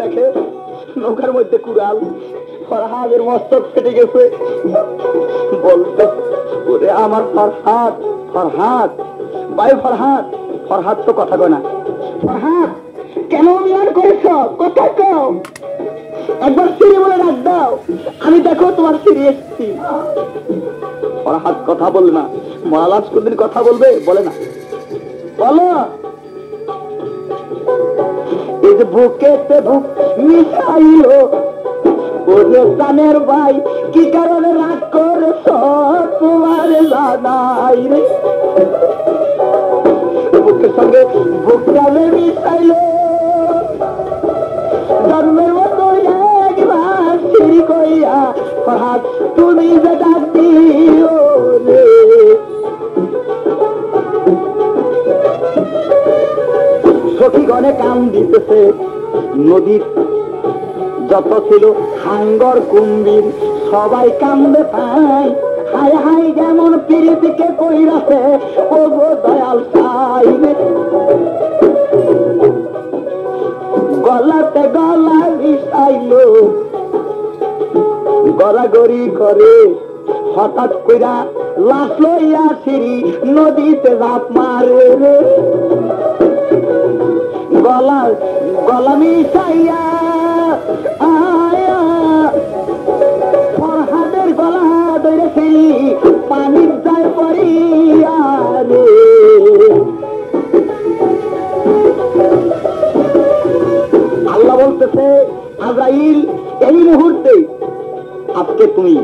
দেখে নৌকার মধ্যে কুড়াল, ফরহাদের মস্তক কেটে গেছে। বলতে ওরে আমার ফরহাদ, ফরহাদ ভাই ফরহাদ। ফরহাদ তো কথা কয় না। ফরহাদ কেন অভিমান করেছ? কথা কও, একবার সিঁড়ি বলে ডাক দাও, আমি দেখো তোমার সিঁড়ি এসছি। ফরহাদ কথা বলে না। মহারাজ কোনদিন কথা বলবে? বলে না। বলো। এই যে বুকেতে বুক মিশাইলো, ওরে প্রাণের ভাই কি কারণে রাগ করেছ তোমার জানাই রে। বুকের সঙ্গে বুক প্রাণে মিশাইলো, জন্মের মতো একবার সিঁড়ি কইয়া ফরহাদ তুমি যে ডাক দিও রে। সখীগণে কান দিতেছে, নদীর যত ছিল হাঙ্গর কুম্ভীর সবাই কান্দে পায়। হায় হায় যেমন প্রীতিকে কইরাছে ও গো দয়াল সাই। গলাতে গলা মিশাইলো, গড়াগড়ি করে হঠাৎ কইরা লাশ লইয়া সিঁড়ি নদীতে ঝাঁপ মারে রে। গলা গলা মিশাইয়া আয়া ফরহাদের গলা ধরে সিঁড়ি পানির যায় পড়িয়া রে। আল্লাহ বলতেছে আজরাইল এই মুহূর্তে আজকে তুমি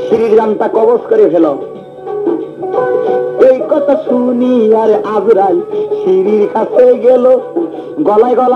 সিঁড়ির জানটা কবজ করে ফেলো। এই কথা শুনি আর আজরাইল সিঁড়ির কাছে গেল, গলায় গলায়